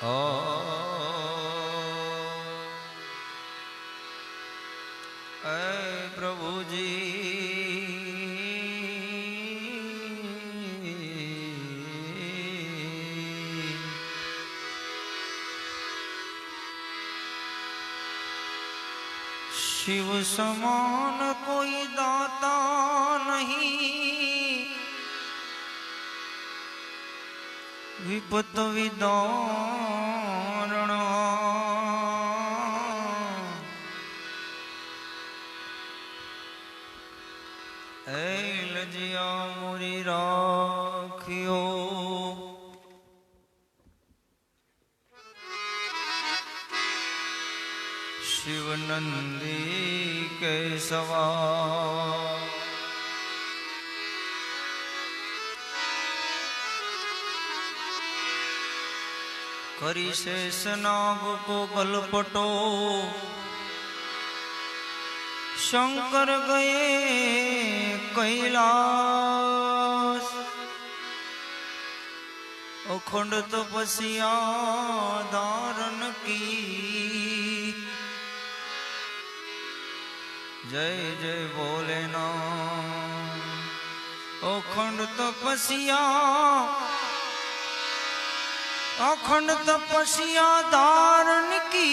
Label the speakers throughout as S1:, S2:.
S1: ओ प्रभु जी शिव समान कोई दाता नहीं, विपत विदारण लजिया मुरी राखियो शिव नंदी के सवा करी शेष नाग को गलपटो शंकर गए कैलाश अखंड तपस्या धारण की जय जय भोलेनाथ अखंड तपस्या धारण की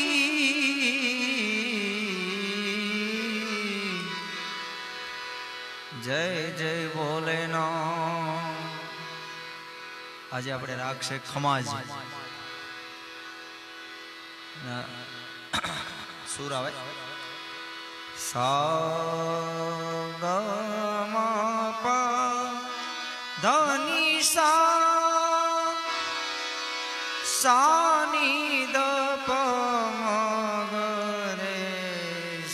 S1: जय जय भोलेनाथ। आज આપણે રાગ છે ખમાજ સુર આવે सा ग म प ध नि सा सा नि द प म ग रे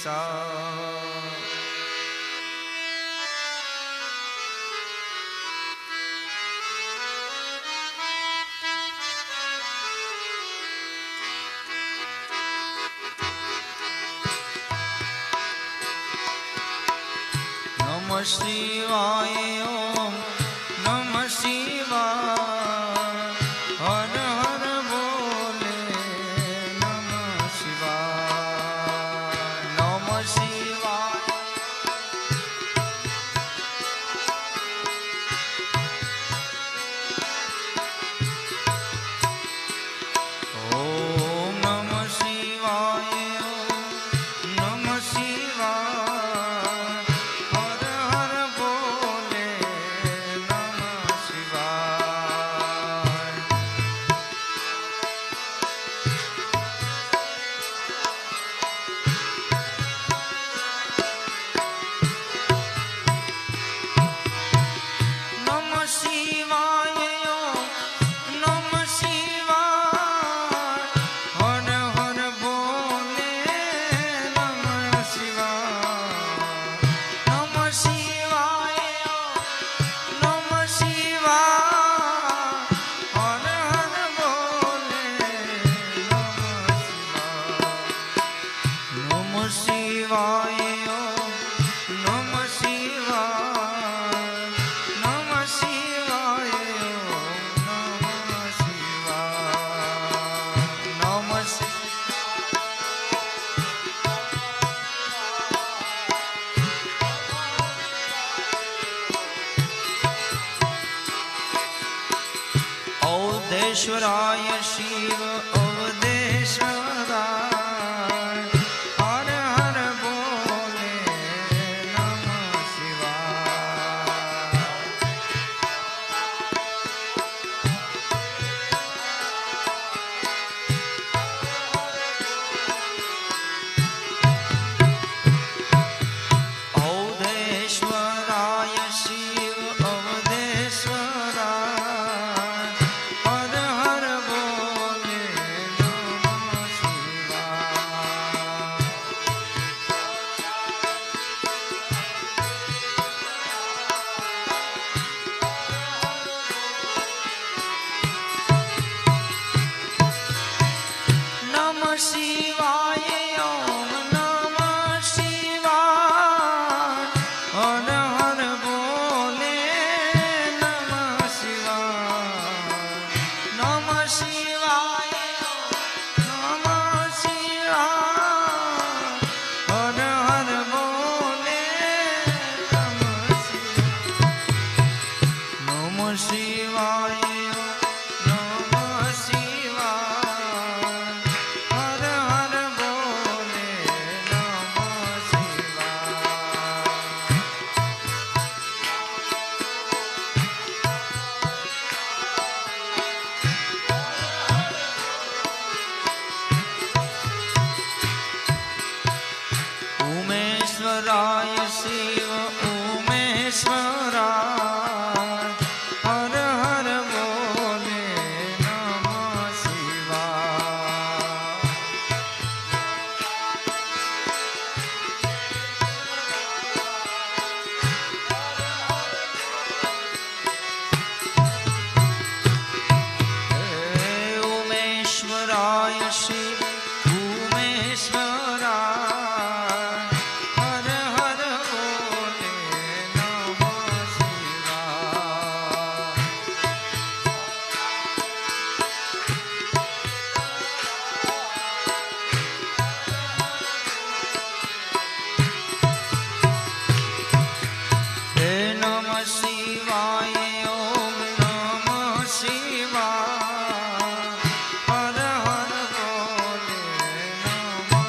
S1: सा नमः शिवाय ओम नमः शिवाय हर हर बोले नमः शिवाय नमः शिवाय ओम नमः शिवाय ओम नमः शिवाय अवधेश्वराय शिव अवधेश्वराय हर हर बोले नमः शिवाय अवधेश्वराय शिव अवधेश्वराय हर हर बोले શિવાય નમઃ શિવાય હર હર બોલે નમઃ શિવાય ઉમેશ્વરાય શિવ ઉમેશ્વરાય હર હર બોલે નમઃ શિવાય ઉમેશ્વરાય શિવ ઉમેશ્વરાય હર હર બોલે નમઃ શિવાય હે નમઃ શિવાય ઓમ નમઃ શિવાય હર હર બોલે નમઃ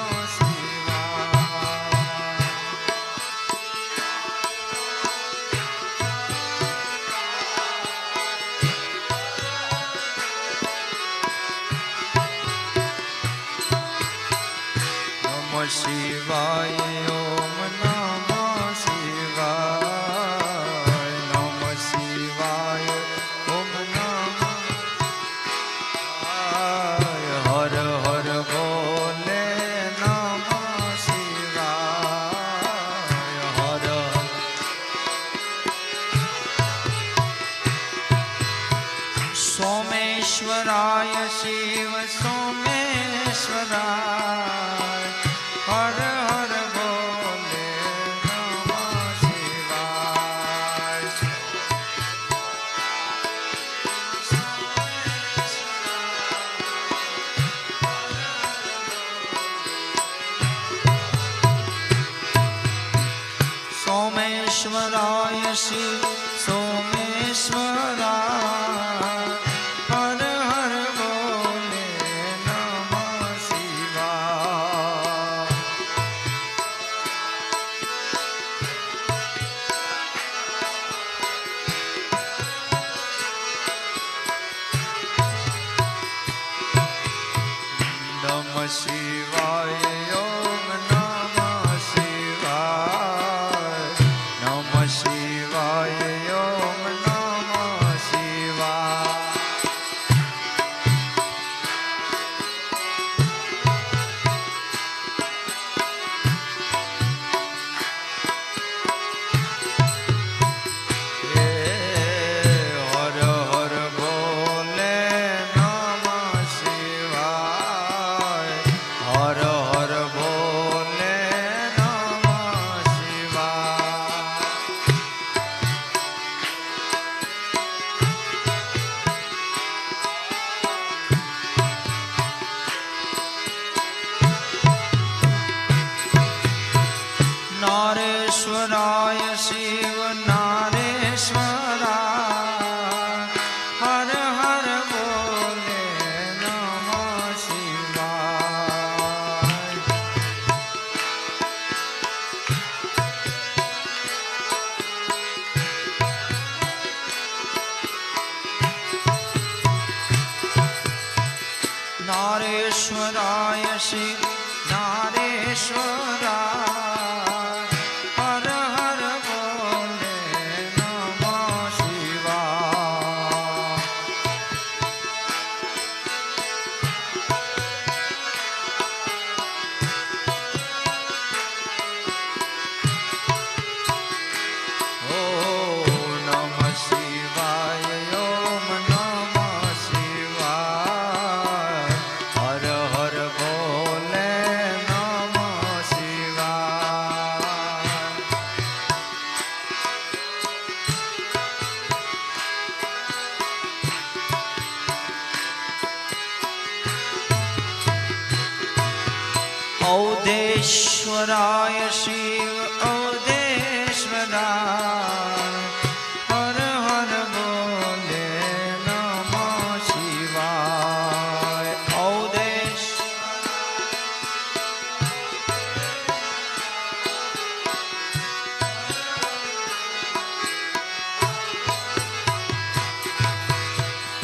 S1: શિવાય ઓમ નમઃ શિવાય ઓમ નમઃ હર હર બોલે નમઃ શિવાય હર સોમેશ્વરાય શિવ સોમેશ્વરાય હર હર બોલે નમઃ શિવાય સોમેશ્વરાય શિવ સોમેશ્વરાય હર હર બોલે નમઃ શિવાય નમઃ શિવાય ઓમ નમઃ શિવાય નમઃ શિવાય ઓમ નમઃ શિવાય હર હર બોલે નમઃ શિવાય હર હર બોલે નમઃ શિવાય નારેશ્વરાય શિવ નારેશ્વરાય હર હર બોલે નમઃ શિવાય નારેશ્વરાય શિવ નારેશ્વરાય હર હર બોલે નમઃ શિવાય ઓ નમઃ શિવાય ઓમ નમઃ શિવાય હર હર બોલે નમઃ શિવાય ઔદેશ્વરાય શિવ ઔદેશ્વરાય હર હર બોલે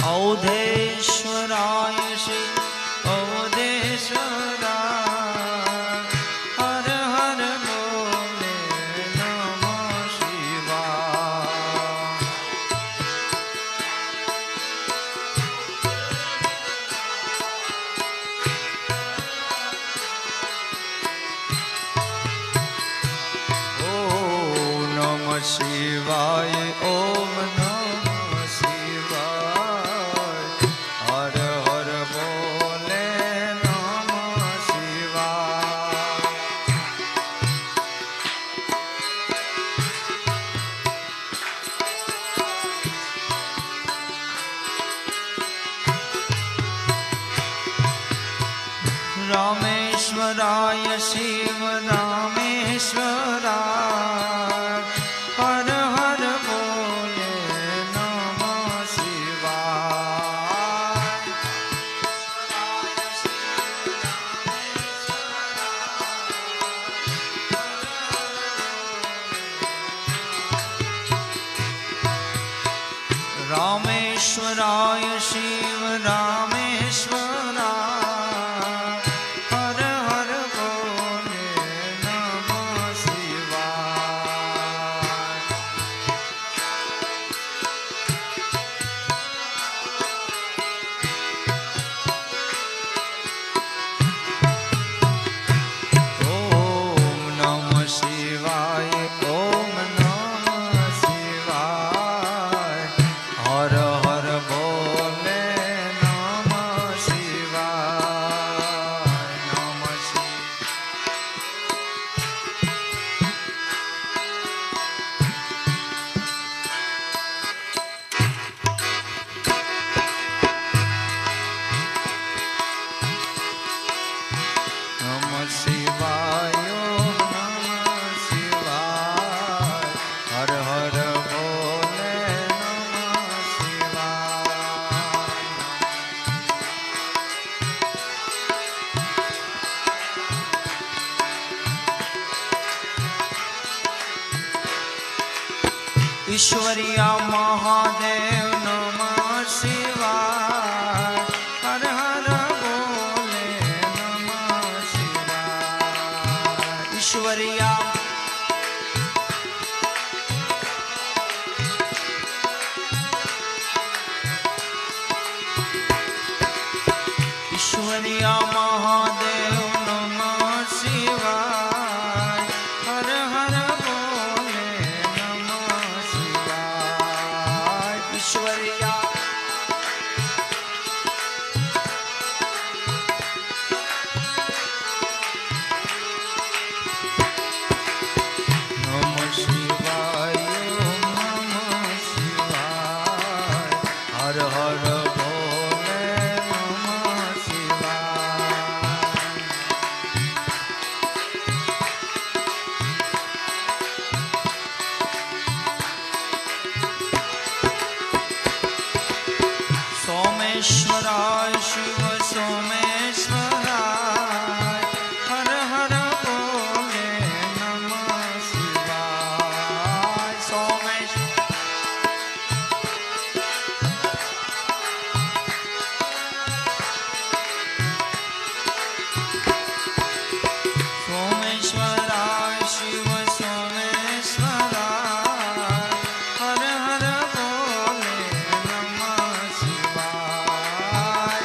S1: अवधेश्वराय श्री अवधेश्वराय हर हर बोले नमः शिवाय। ओम नमः शिवाय ओम नमः शिवाय हर हर बोले नमः शिवाय। रामेश्वराय शिव रामेश्वराय हर हर बोले नमः शिवाय। रामेश्वराय शिव रामेश्वराय हर हर बोले नमः शिवाय। ओम नमः शिवाय ओम नमः शिवाय हर हर बोले नमः शिवाय। नमः नमः शिवाय ओम नमः शिवाय हर हर बोले नमः शिवाय। ईश्वरिया महादेव नमः शिवाय हर हर बोले नमः शिवाय। ईश्वरिया ईश्वरिया महादेव नमः शिवाय हर हर बोले नमः शिवाय। ईश्वरिया नमः शिवाय ओम नमः शिवाय हर हर बोले नमः शिवाय। सोमेश्वराय शिव सोमेश्वराय हर हर बोले नमः शिवाय। सोमेश्वराय शिव सोमेश्वराय हर हर बोले नमः शिवाय।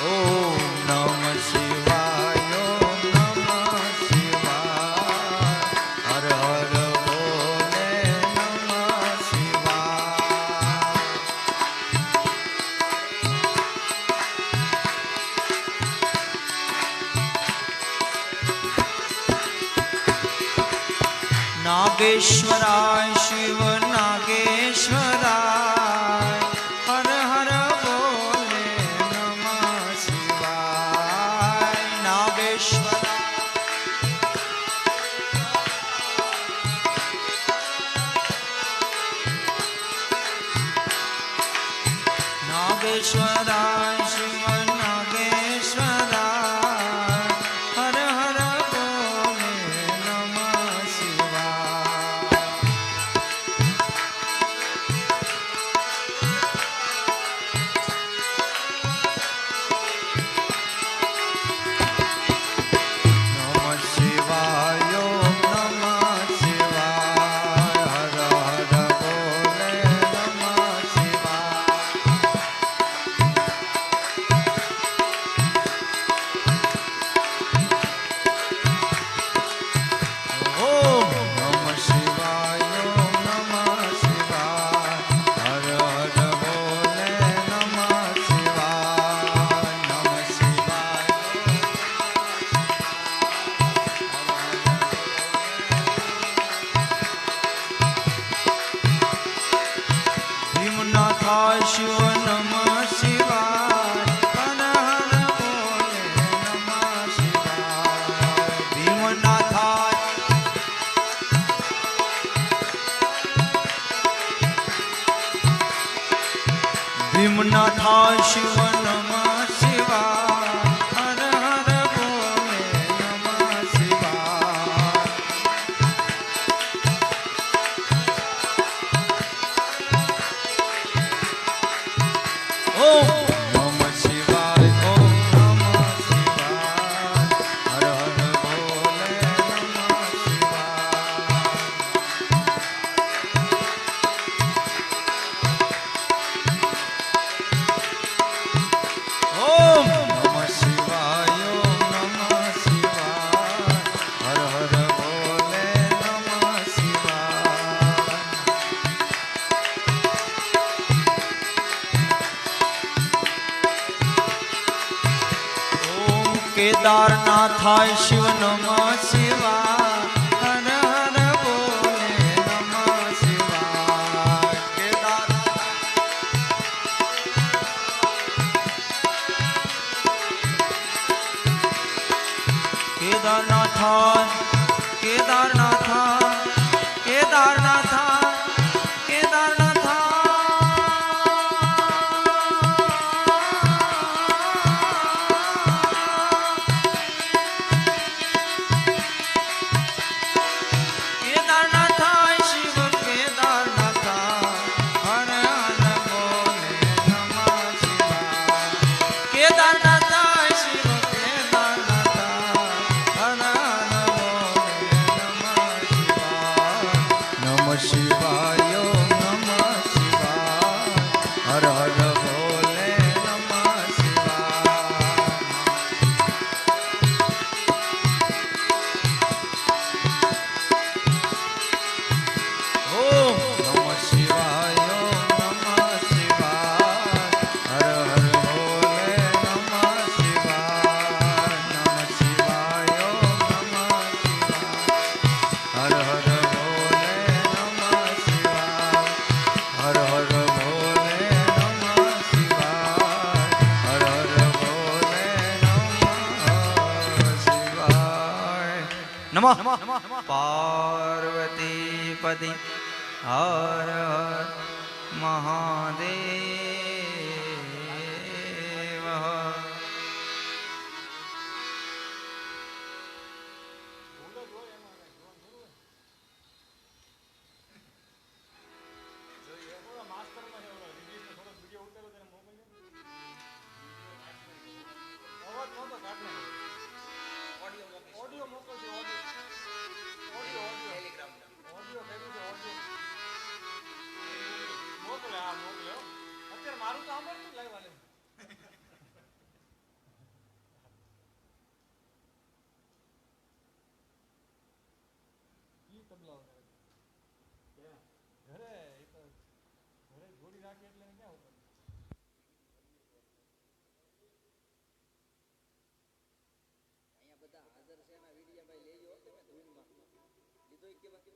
S1: ओम नमः शिवाय ओम नमः शिवाय हर हर बोले नमः शिवाय। नागेश्वराय शिव नागेश्वराय हर हर बोले नमः शिवाय। नागेश्वराय नागेश्वराय शिव नागेश्वराय हर हर થાય શિવ નમઃ શિવાય હર હર બોલે નમઃ શિવાય ઓમ નમઃ શિવાય ઓમ નમઃ શિવાય હર હર બોલે નમઃ કેદારનાથાય શિવ નમઃ શિવાય હર હર બોલે નમઃ શિવાય કેદારનાથાય કેદારનાથાય કેદારનાથાય પાર્વતી પતિ હર હર મહાદેવ ઓડિયો મોકલજો ઓડિયો ટેલિગ્રામ ઓડિયો ભેગું છે ઓડિયો મોકલે આ મોકલ્યો અત્યારે મારું તો સાંભળતું લાઈવ વાલે ઈ તબલા ઘરે એ તો ઘરે જોડી રાખે એટલે ક્યાં ઉપર હાજર છે ના વિડિયા ભાઈ લેજો તમે ધૂનમાં લીધો કે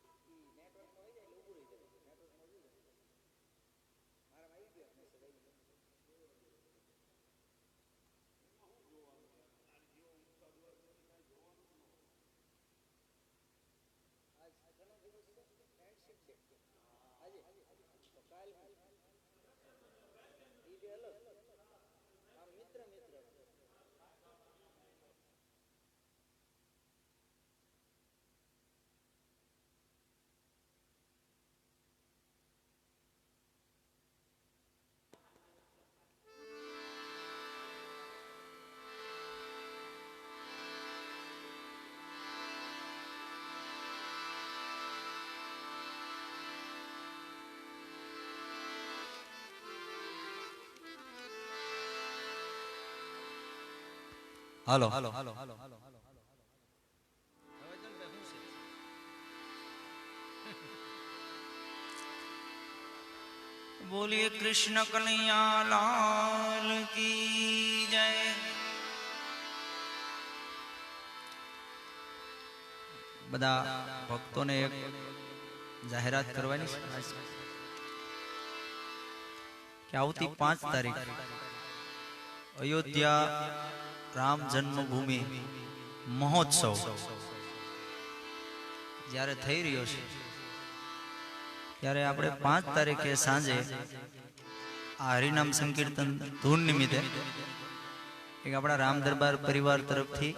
S1: બાકી ઈ નેટવર્ક માં હોય એટલે ઊભું રહી જાય નેટવર્ક માં હોય મારા આવી ગયો મેસેજ આવી ગયો આજ ઘણો દિવસ ફ્રેન્ડશિપ છે આજે તો કાલ ઈ જે અલગ મિત્ર હાલો હાલો હાલો હાલો હાલો હાલો હાલો બોલીએ કૃષ્ણ કનૈયા લાલ કી જય બધા ભક્તોને એક જાહેરાત કરવાની છે કે આવતી 5 તારીખ અયોધ્યા રામ જન્મભૂમિ મહોત્સવ જ્યારે થઈ રહ્યો છે
S2: ત્યારે આપણે 5 તારીખે સાંજે આ હરિનામ સંકીર્તન ધૂન નિમિત્તે એક આપણા રામ દરબાર પરિવાર તરફથી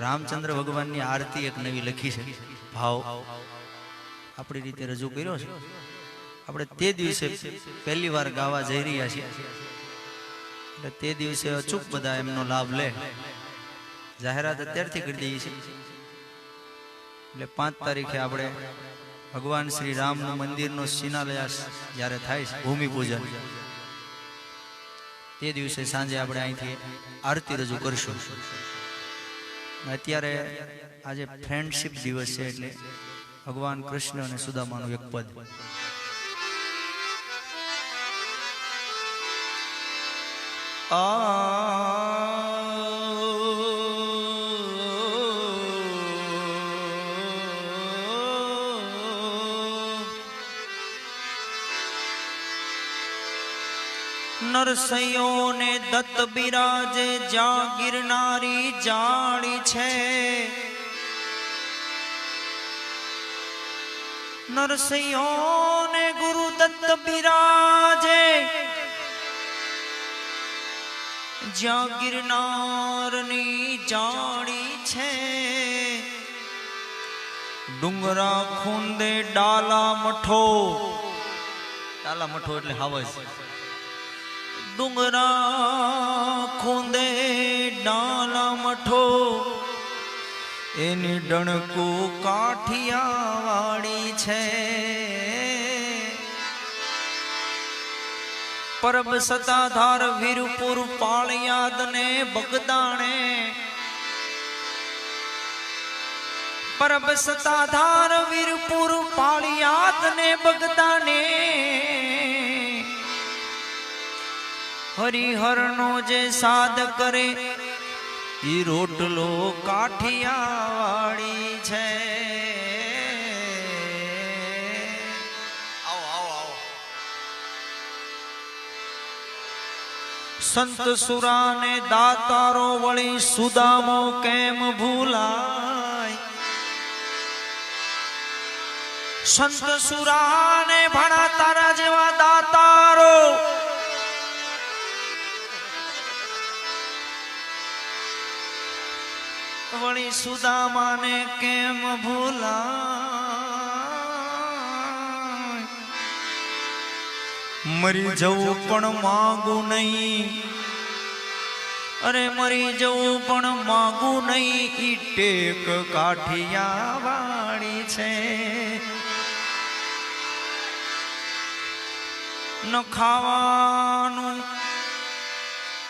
S2: રામચંદ્ર ભગવાનની આરતી એક નવી લખી છે, ભાવ આપણી રીતે રજૂ કર્યો છે. આપણે તે દિવસે પહેલી વાર ગાવા જઈ રહ્યા છીએ, એટલે તે દિવસે અચૂક બધા એમનો લાભ લે, જાહેરાત અત્યારથી કરી દઈએ છીએ. એટલે 5 તારીખે આપણે ભગવાન શ્રી રામનું મંદિરનો શિલાન્યાસ જ્યારે થાય છે, ભૂમિપૂજન, તે દિવસે સાંજે આપણે અહીંથી આરતી રજૂ કરશું. અત્યારે આજે ફ્રેન્ડશિપ દિવસ છે, એટલે ભગવાન કૃષ્ણ અને સુદામાનું એક પદ. નરસૈયો ને દત્ત બિરાજે જ્યાં ગિરનારી જાણી છે. નરસૈયો ને ગુરુ દત્ત બિરાજે જ્યાં ગિરનારની જાણી છે. ડુંગરા ખૂંદે ડાલા મઠો, ડાલા મઠો એટલે હાવજ. ડુંગરા ખૂંદે ડાલા મઠો એની ડણકુ કાઠિયાવાડી છે. પરબ સતાધાર વીરપુર પાળિયાદ ને બગદાણે, પરબ સતાધાર વીરપુર પાળિયાદ ને બગદાણે હરિહરનો જે સાદ કરે ઈ રોટલો કાઠિયાવાડી છે. સંત સુરા ને દાતારો વળી સુદામો કેમ ભૂલાય. સંત સુરા ને ભણા તારા જેવા દાતારો વળી સુદામાને કેમ ભૂલાય. મરી જવું પણ માંગું નહીં, અરે મરી જવું પણ માંગું નહીં, ઈ ટેક કાઠિયાવાડી છે. ન ખાવાનું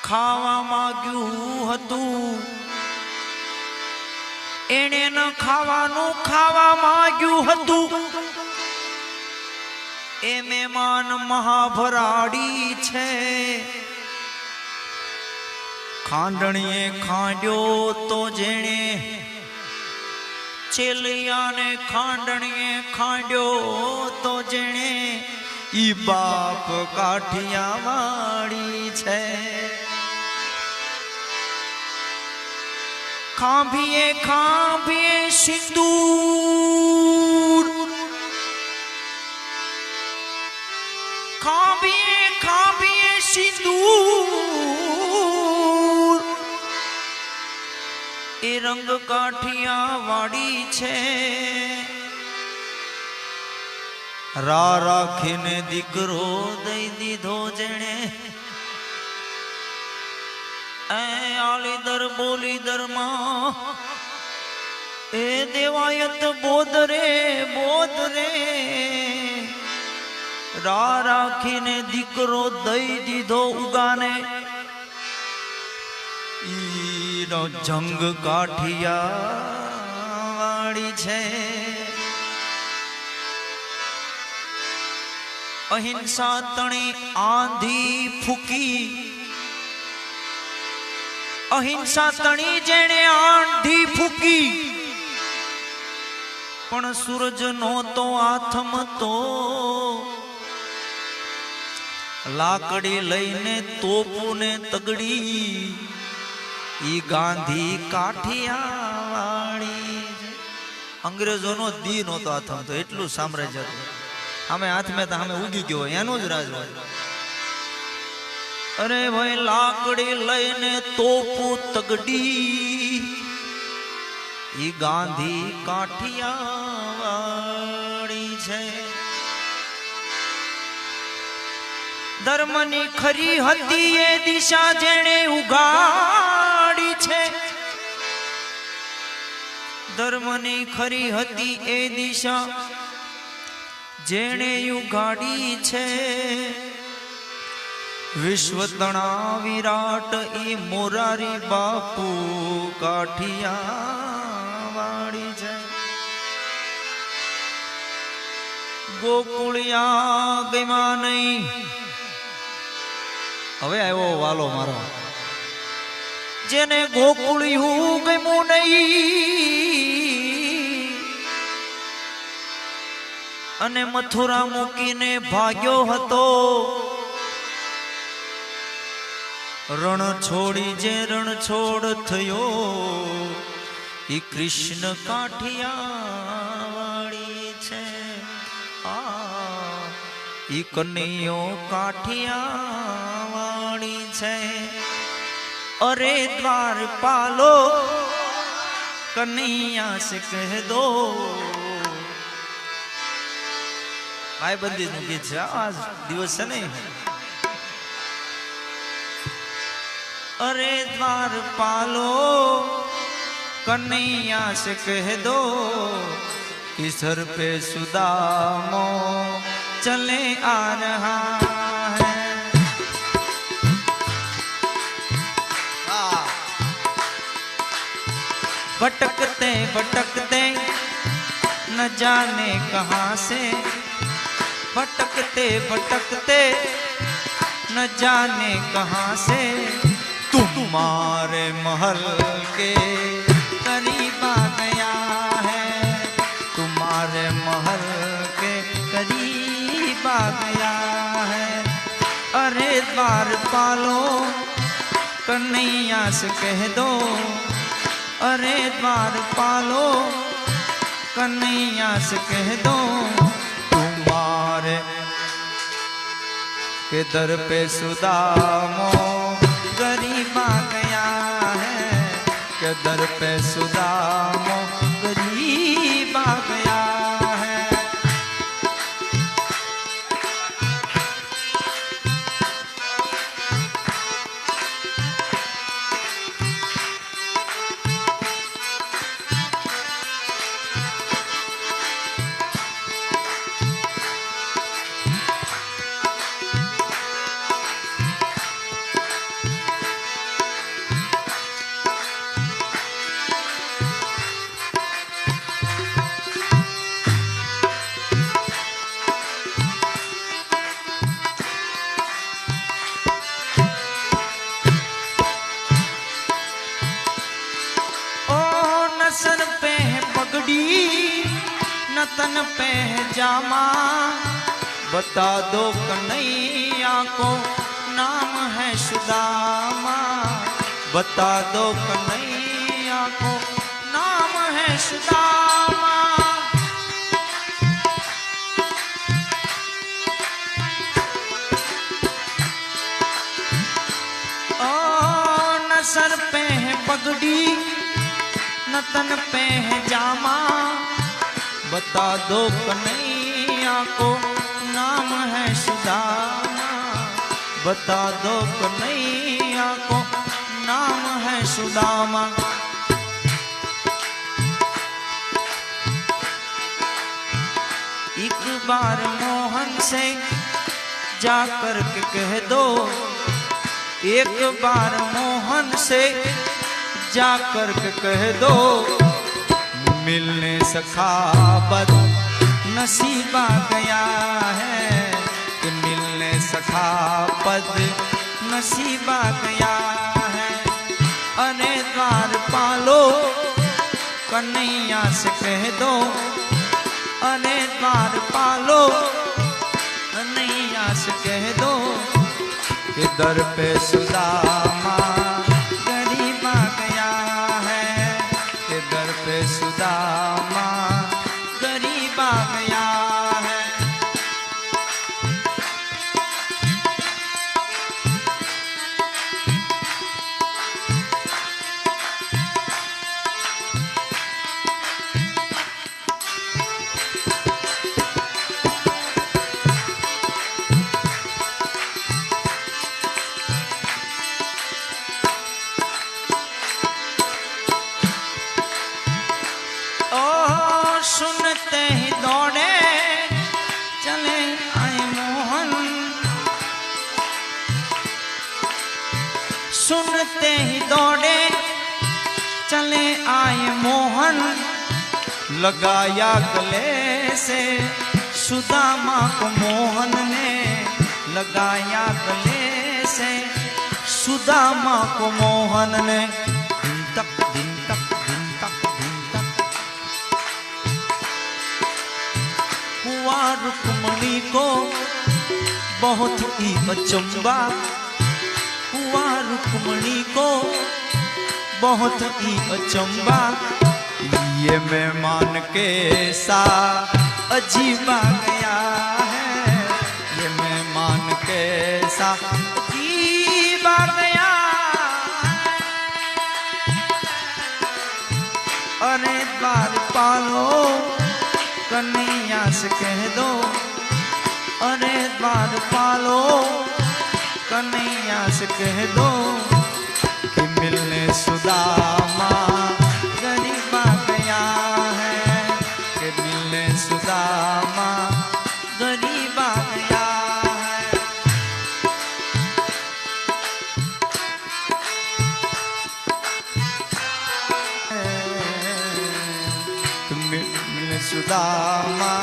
S2: ખાવા માંગ્યું હતું, એને ન ખાવાનું ખાવા માંગ્યું હતું, એ મહેમાન મહાભરાડી છે. ખાંડણીએ ખાંડ્યો તો જેણે, ચેલિયાને ખાંડણીએ ખાંડ્યો તો જેણે, ઈ બાપ કાઠિયાવાડી છે. ખાંભીએ ખાંભીએ સિંદૂર, ખાંભીએ ખાંભીએ સિંદૂર, એ રંગ કાઠિયાવાડી છે. રા રાખીને દીકરો દઈ દીધો જેણે, આલીદર બોલીદર માં એ દેવાયત બોધ રે બોધ રે. રા રાખીને દીકરો દઈ દીધો ઉગાને, ઈનો જંગ કાઠિયાવાડી છે. અહિંસા તણી આંધી ફૂકી, અહિંસા તણી જેણે આંધી ફૂકી, પણ સૂરજ નો તો આથમતો. લાકડી લઈને તોપુને તગડી, ઈ ગાંધી કાઠિયાવાડી. અંગ્રેજોનો દી નહોતો હાથમાં, તો એટલું સામ્રાજ્ય હતું. અમે હાથમાં તો અમે ઉગી ગયો એનું જ રાજ હોય. અરે ભાઈ લાકડી લઈને તોપું તગડી, ઈ ગાંધી કાઠિયાવાડી છે. ધર્મની ખરી હતી એ દિશા જેણે ઉગાડી છે. ધર્મની ખરી હતી એ દિશા જેણે ઉગાડી છે. વિશ્વ તણા વિરાટ ઈ મોરારી બાપુ કાઠિયાવાડી છે. ગોકુળિયા ગયમાં નહીં. હવે આવ્યો વાલો મારો, જેને ગોકુળિયું ગમ્યું નહીં અને મથુરા મૂકીને ભાગ્યો હતો. રણ છોડી જે રણ છોડ થયો ઈ કૃષ્ણ કાઠિયાવાડી છે. ઈ કનૈયો કાઠિયાવાડી છે. અરે દ્વારપાલો કનૈયા સે કહ દો. ભાઈબંધી નું ગીત છે આ દિવસ છે ને. अरे द्वारपालो कन्हैया से कह दो कि सर पे सुदामो चले आ रहा है. भटकते भटकते न जाने कहाँ से, भटकते भटकते न जाने कहाँ से तुम्हारे महल के करीब आ गया है. तुम्हारे महल के करीब आ गया है. अरे द्वारपालो कन्हैया से कह दो. अरे द्वारपालो कन्हैया से कह दो तुम्हारे के दर पे सुदामो गरीब आ गया है. के दर पे सुदामो गरीब आ गया है. सर पे है पगड़ी न तन पे है जामा. बता दो कन्हैया को नाम है सुदामा. बता दो कन्हैया को नाम है सुदामा. ओ न सर पे है पगड़ी न तन पे है जामा. बता दो कन्हैया को नाम है सुदामा. बता दो कन्हैया को नाम है सुदामा. एक बार मोहन से जाकर के कह दो. एक बार मोहन से जाकर के कह दो मिलने सखाबत नसीब आ गया है. कि मिलने सखाबत नसीब आ गया है. अरे द्वारपालो कन्हैया से कह दो. अरे द्वारपालो कन्हैया से कह दो कि दर पे सुदामा गरीब आ गया है. कि दर पे सुदामा सुनते ही दौड़े चले आए मोहन, लगाया गले से सुदामा को मोहन ने, लगाया गले से सुदामा को मोहन ने। दिन तक दिन तक दिन तक दिन तक हुआ रुक्मणी को बहुत ही अचंबा, हुआ रुक्मणी को बहुत ही अचंबा। ये मेहमान कैसा अजीबा गया है, ये मेहमान कैसा अजीबा गया है। अरे द्वार पालो कन्हैया से कह दो, अरे द्वार पालो कन्हैया से कह दो कि मिलने सुदामा गरीबा गया है, कि मिलने सुदामा गरीबा गया है। कि मिलने सुदामा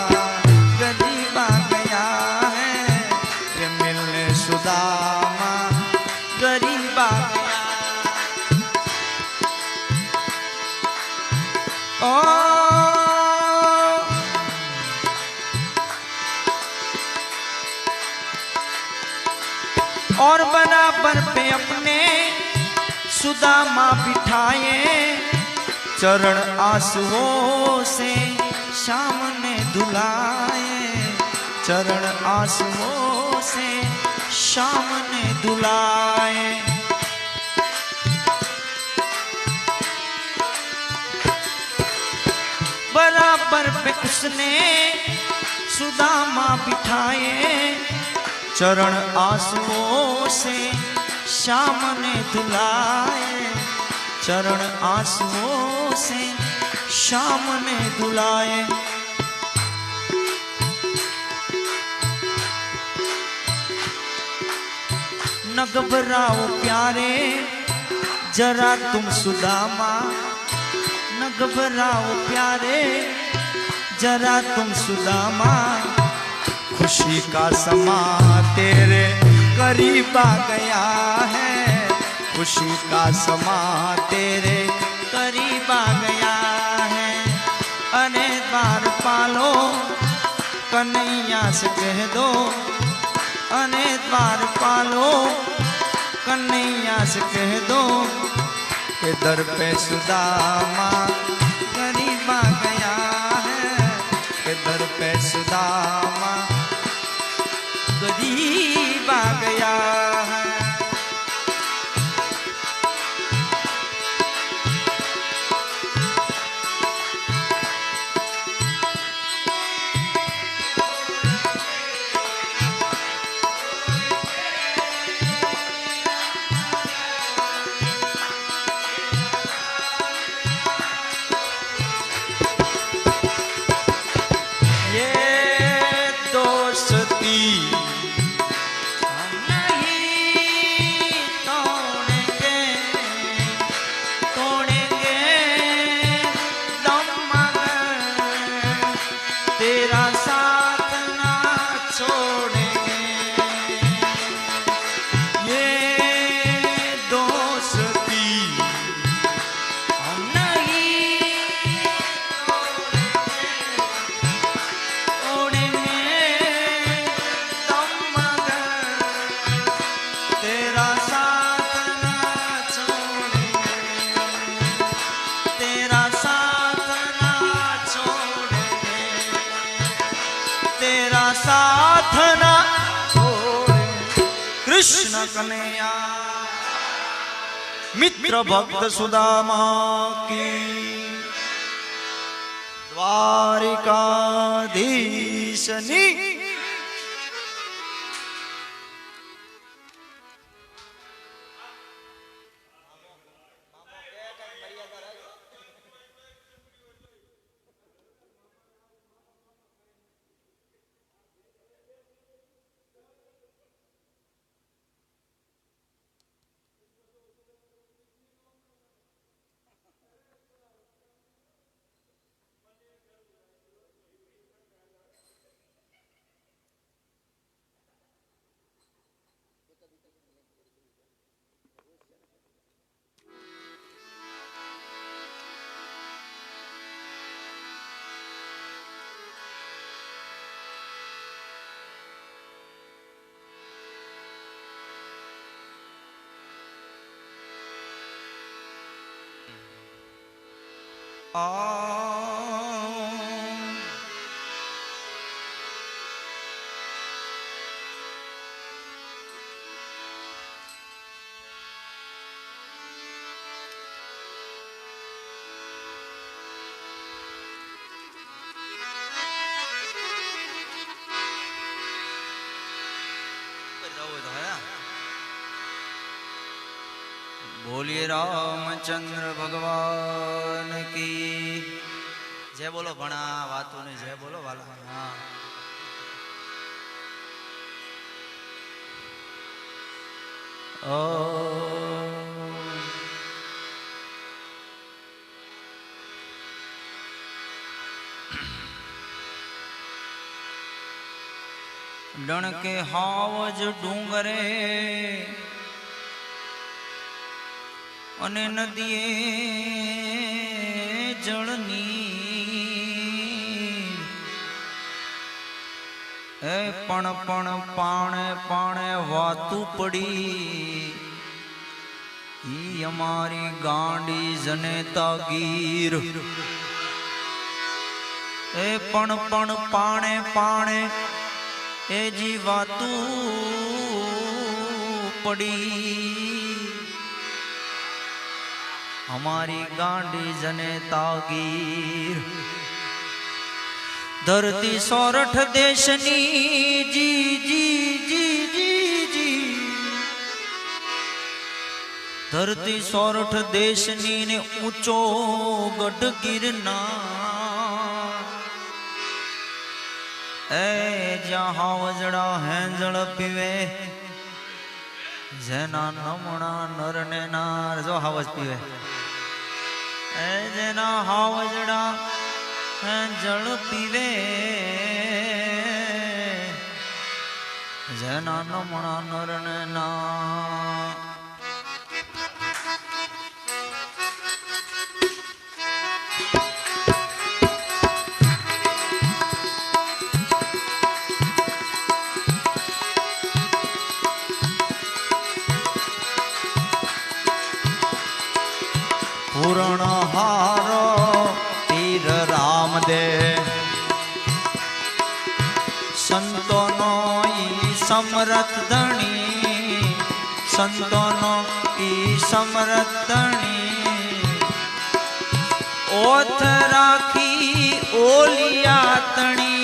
S2: गरीबा गया है, कि मिलने सुदामा गरीबा गया। और बराबर पे अपने सुदामा बिठाए, चरण आंसुओं से शाम ने धुलाए, चरण आंसुओं से शाम ने धुलाए। बराबर पे उसने सुदामा बिठाए, चरण आंसुओं से शाम ने धुलाए, चरण आंसुओं से शाम ने धुलाए। न घबराओ प्यारे जरा तुम सुदामा, न घबराओ प्यारे जरा तुम सुदामा, खुशी का समा तेरे करीब आ गया है, खुशी का समा तेरे करीब आ गया है। अरे द्वार पालो कन्हैया से कह दो, अरे द्वार पालो कन्हैया से कह दो कि दर पे सुदामा गरीब आ गया है, कि दर पे सुदामा गरीब आ गया है। कृष्ण कन्हैया मित्र भक्त सुदामा की द्वारिकाधीशनी बोलिए रामचंद्र भगवान की जय बोलो भणा वातों ने जय बोलो वाला हाँ डण के हावज डूंगरे અને નદીએ જળની એ પણ પાણે પાણે વાતું પડી ઈ અમારી ગાંડી જનેતા ગીર એ પણ પાણે પાણે એ જી વાતું પડી हमारी गांडी जनेता गीर धरती सोरठ देशनी जी जी जी जी जी धरती सोरठ देशनी ने ऊंचो गढ़ गिरना ए जहाँ वजड़ा हैंजड़ पीवे जेना नमणा नर ने नार जो हावज पीवे ए जेना हावजड़ा जल पीवे जेना नमणा नर ने नार पूर्ण हारो तीर राम दे संतोनो ई समरथ धणी संतोनो ई समरथ धणी ओथ राखी ओलिया तणी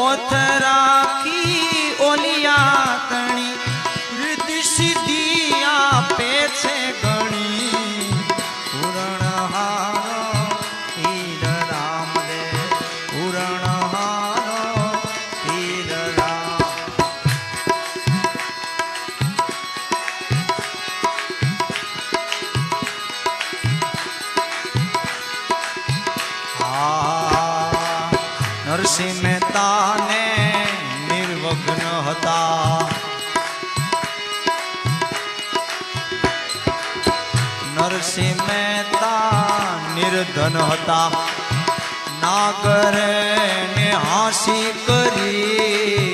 S2: ओथ राखी ओलिया तणी सिद्धिया पे छे गणी पूरण हारो तीर राम दे पूरण हारो तीर राम नरसिंह मेहता ने निर्वघ्न हता नरसिंह मेहता निर्धन हता नागरे ने हासी करी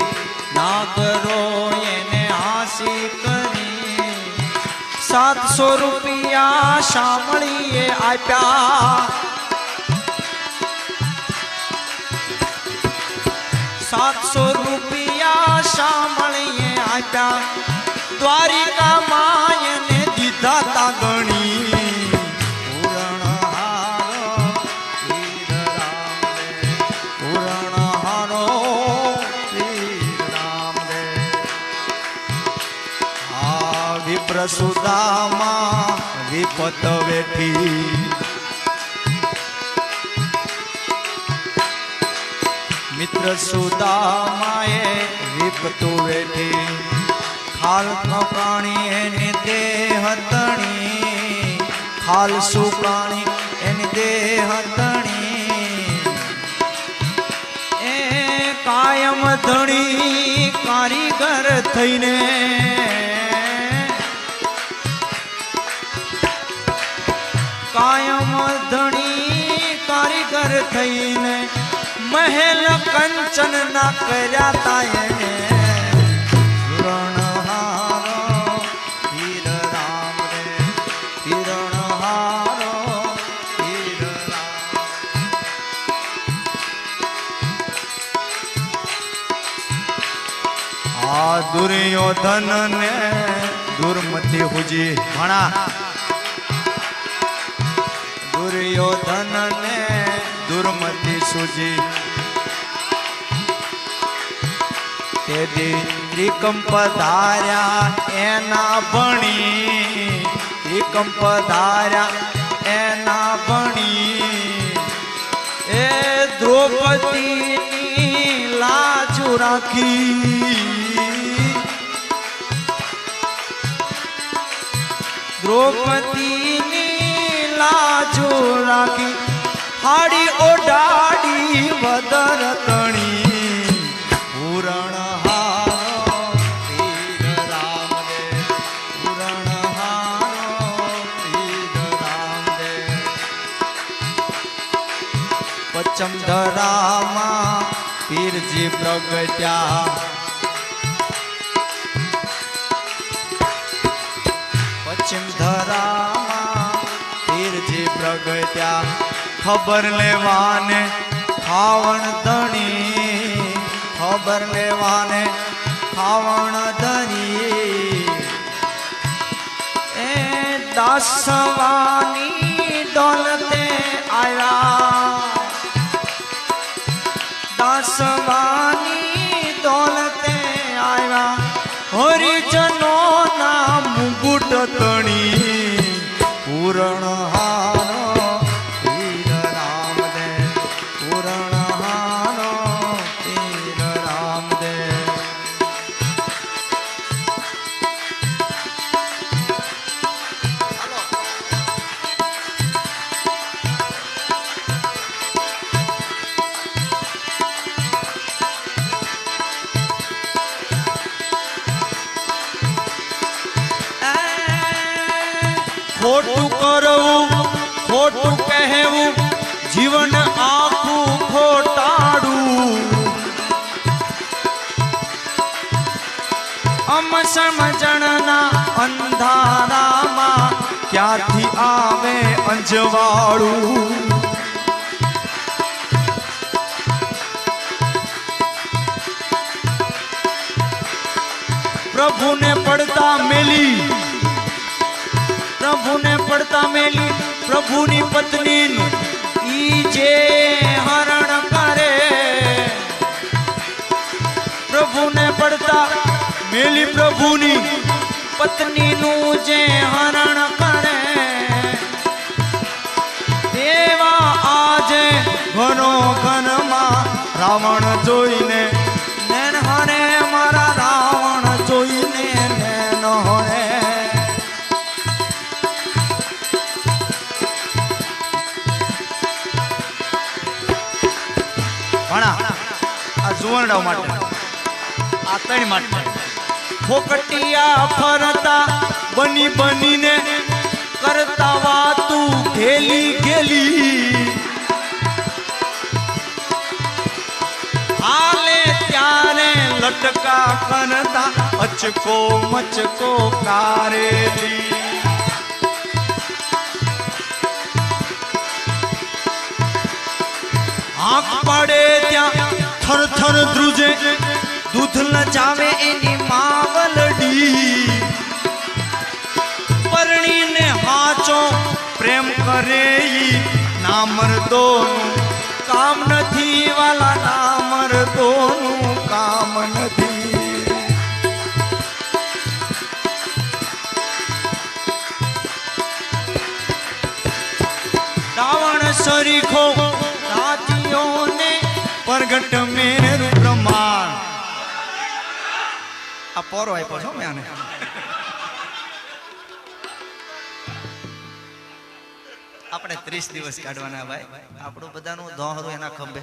S2: नागरो ने हासी करी 700 रुपया शामळीए आप्या 700 रुपया शामळीए आप्या द्वारिका माय ने दीधा ता गणी पूरण हारो तीर राम दे पूरण हारो तीर राम दे आ विप्र सुदामा विपत वेठी मित्र सुदामाए विपतु वेठी खाल प्राणी एनी देह तणी खाल सुप्राणी एनी देह तणी ए कायम धणी कारीगर थईने कायम धणी कारीगर थईने महल कंचन ना कर्या तायने पूरण हारो तीर राम
S3: આ દુર્યોધન ને દુર્મતિ હુજી
S2: ભણા
S3: દુર્યોધન ને દુર્મતિ સુજી તેથી ત્રિકંપ ધાર્યા એના ભણી ત્રિકંપ ધાર્યા એના ભણી એ દ્રૌપદીની લાજુ રાખી દ્રૌપદીની લાજુ રાખી હાડી ઓડાડી વદર તણી પૂરણ હારો પીર રામદેવ પૂરણ હારો પીર રામદેવ પચમ ધરામાં પીરજી પ્રગટ્યા પશ્ચિમ ધરામાં પીરજી પ્રગટ્યા ખબર લેવાને ખાવણ ધણી ખબર લેવાને ખાવણ ધણી એ દાસવાની દોલતે આવ્યા દાસવાની દોલતે આવ્યા હરિજનો ના મુગુટ તણી પૂરણ હારો પીર રામદેવ પૂરણ હારો પીર રામદેવ ખોટું કરવું ખોટું કહેવું જીવન આખું ખોટાડું અમ સમજણના અંધારામાં ક્યાંથી આવે અંજવાળું પ્રભુને પડતા મેલી પ્રભુને પડતા મેલી પ્રભુની પત્નીનું ઈ જે હરણ કરે પ્રભુને પડતા મેલી પ્રભુની પત્નીનું જે હરણ કરે તેવા આજે ઘનો ઘનમાં રાવણ જોઈને નેન હરે મારા રાવણ જોઈને નેન હરે
S2: આ જુવાનડાઓ માટે આ ત્રણ માટે
S3: ફોકટિયા ફરતા બની બનીને કરતા વાતું ઘેલી ઘેલી હાલે ત્યારે લટકા કરતા અચકો મચકો કારેલી આંખ પડે ત્યાં થર થર ધ્રુજે દૂધ લજાવે એની માવલડી પરણીને હાચો પ્રેમ કરે ઈ નામર્દોનું કામ નથી વાલા નામર્દોનું કામ નથી રાવણ સરીખો રાતીઓને પ્રગટ મેરુ પ્રમાણ
S2: આ પોરો આપ્યો છો મેં આને આપણે 30 દિવસ કાઢવાના ભાઈ આપણું બધાનું દોહરું એના ખંભે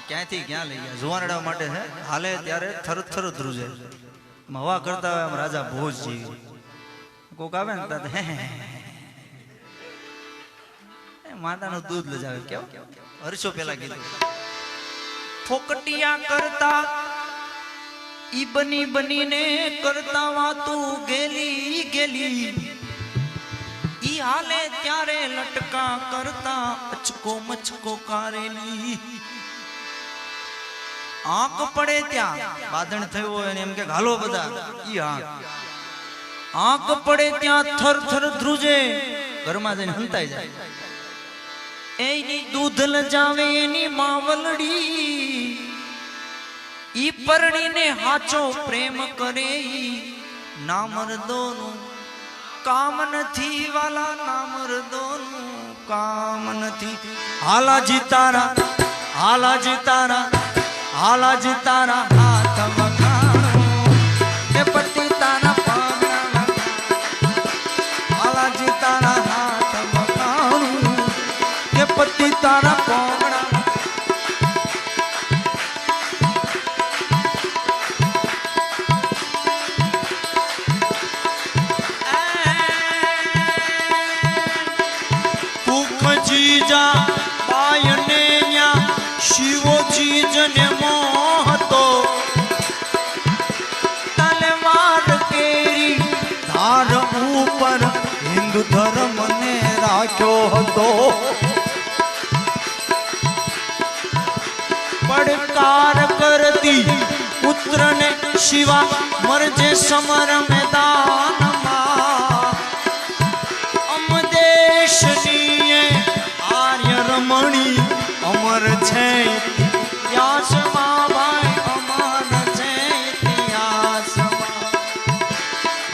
S2: ક્યાંથી ક્યાં લઈ ગયા જુવાનડા માટે છે હાલે ત્યારે થર થર ધ્રુજે હવા કરતા હોય આમ રાજા ભોજ જેવી કોક આવે ને માતાનું દૂધ લજાવે કેવું વર્ષો પહેલા કીધું ફોકટિયા કરતા ઈ બની બનીને કરતા વાતું ગેલી ગેલી ઈ હાલે ત્યારે લટકા કરતા અચકો મચકો કારેલી આંખ પડે ત્યાં બાદણ થયો હોય ને એમ કે હાલો બધા ઈ આંખ પડે ત્યાં થર થર ધ્રુજે ઘરમાં જઈને હંતાઈ જાય એની દૂધ લજાવે એની માવલડી ઈ પરણીને હાચો પ્રેમ કરે ના મર્દોનું કામ નથી વાલા ના મર્દોનું કામ નથી
S3: હાલાજી તારા હાલાજી તારા હાલાજી તારા હાથ વખાણો
S2: એ પતિ તારા પાગડા
S3: હાલાજી તારા હાથ વખાણો કે પતિ તારા પોગડા જીજા પાયને ન્યા શિવજી જને મોહતો
S2: તલવાર કેરી
S3: ધાર ઉપર હિન્દુ ધર્મ ને રાખ્યો હતો
S2: પડકાર કરતી પુત્રને શિવા મરજે સમર મેદાનમાં
S3: અમદેશની આર્ય રમણી અમર છે
S2: ઇતિહાસમાં ભાઈ અમર છે ઇતિહાસમાં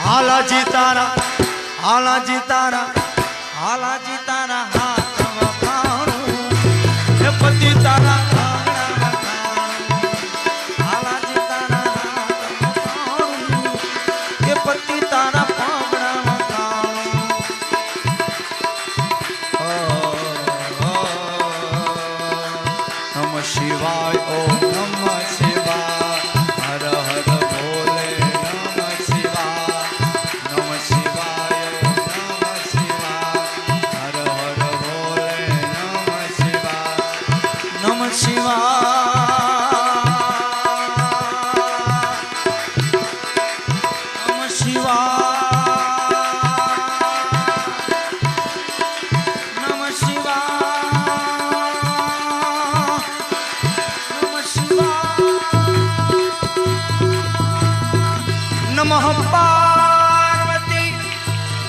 S3: હાલાજી તારા હાલાજી તારા
S2: હાલાજી તારા હાથ વખાણું
S3: હે પતિ તારા
S2: હાલાજી તારા હાથ વખાણું કે પતિ તારા પાગડા વખાણું
S3: નમ શિવાય ઓમ નમ શિવાય હર હર ભોલે નમ શિવાય નમ શિવાય ઓમ નમ શિવાય હર હર ભોલે નમ શિવાય
S2: નમ શિવાય નમ શિવાય નમ શિવાય
S3: નમઃ પાર્વતી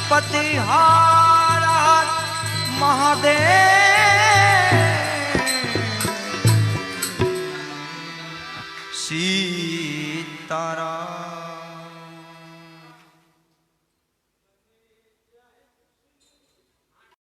S3: પતિ હાર હર મહાદેવ
S2: સીતારામ